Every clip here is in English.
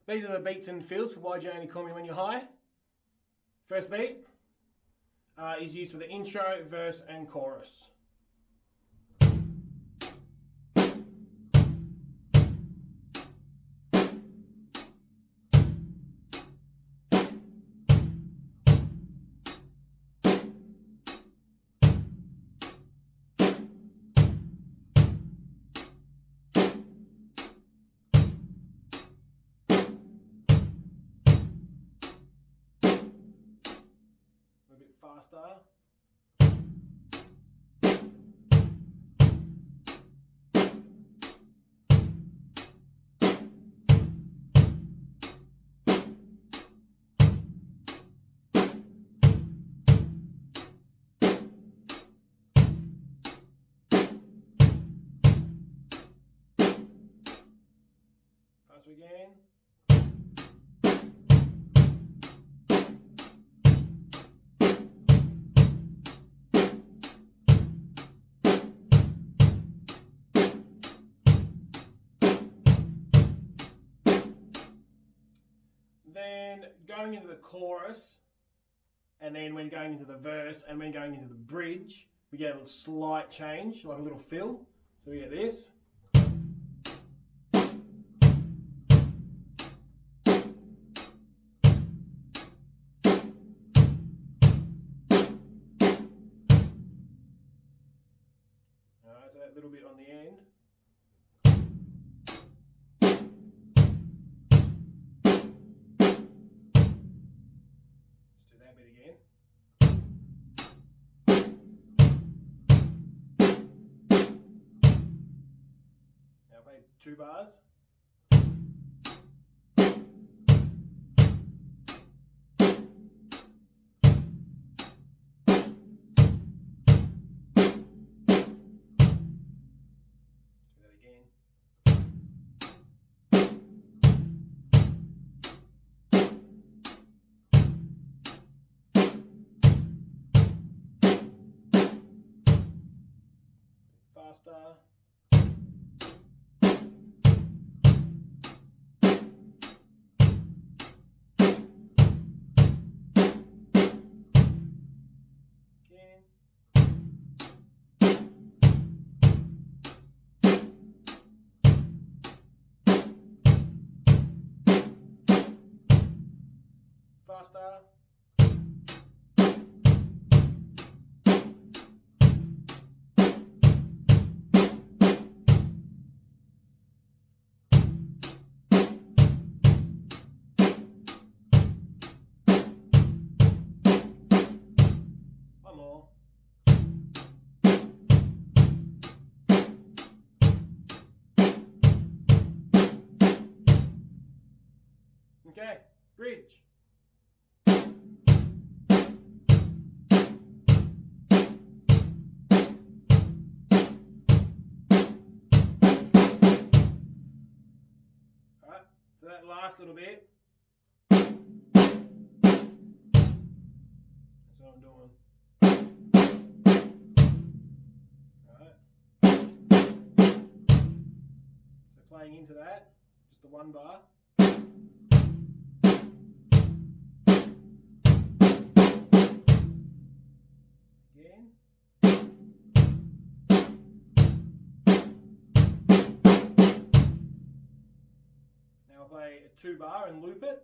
These are the beats and fills for Why'd You Only Call Me When You're High. First beat is used for the intro, verse and chorus. A bit faster. Faster again. Then going into the chorus, and then when going into the verse, and when going into the bridge, we get a little slight change, like a little fill. So we get this. Alright, so that little bit on the end. That bit again. Now play 2 bars. Do that again. Faster. Again. Faster. One more. Okay, bridge. Alright, so that last little bit, that's what I'm doing. Alright. So playing into that, just the 1 bar. Again. Now I'll play a 2 bar and loop it.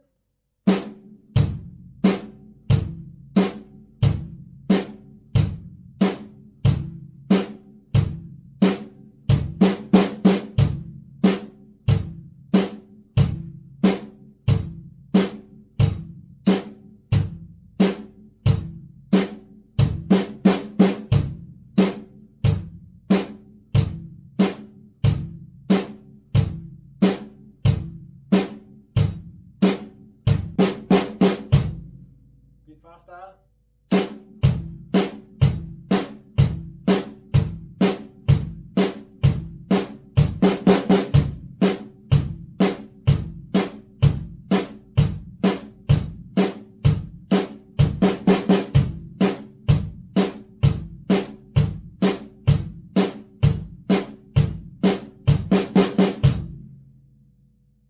Bit faster.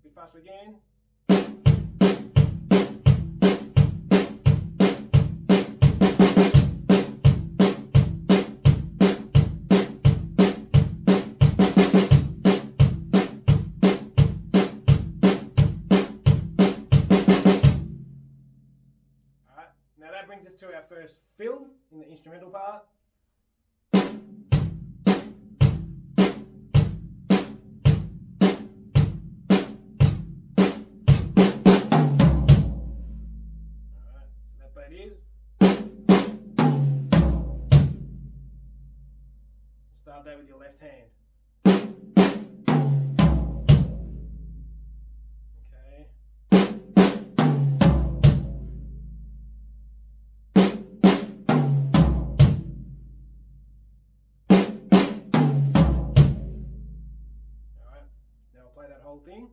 Bit faster again. first fill in the instrumental part. Alright, so that bit is. Start that with your left hand. Okay. Alright, now I'll play that whole thing.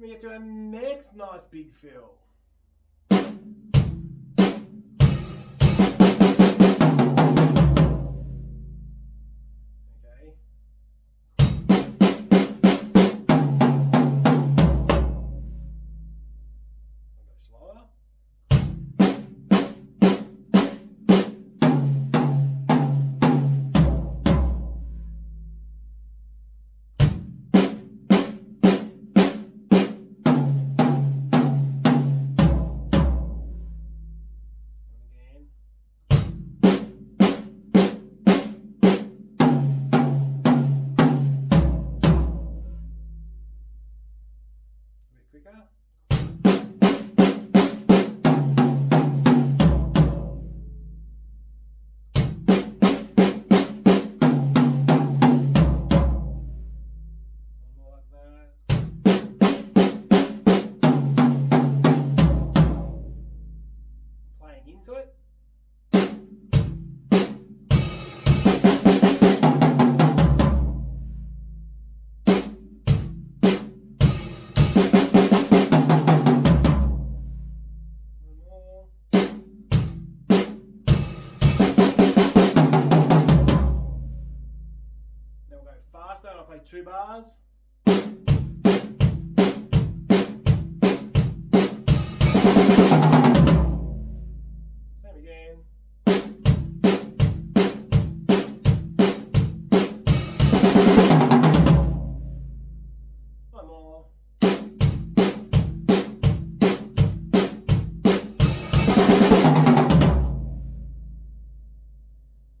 We get to our next nice big fill. Okay. I'll go slower. Quicker. More like that. Playing into it. Faster, and I'll play 2 bars. Same again. One more.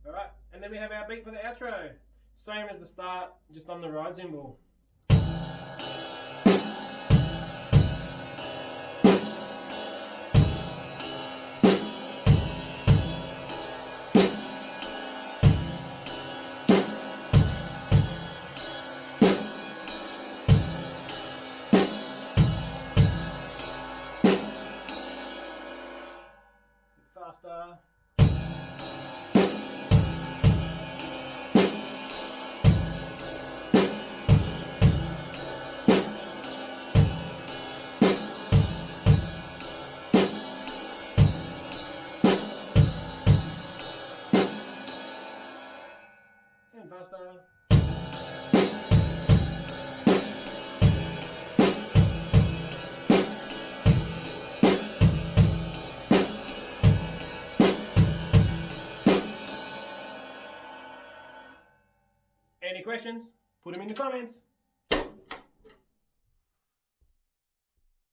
Alright, and then we have our beat for the outro. Same as the start, just on the ride cymbal. Faster. And faster. Any questions? Put them in the comments.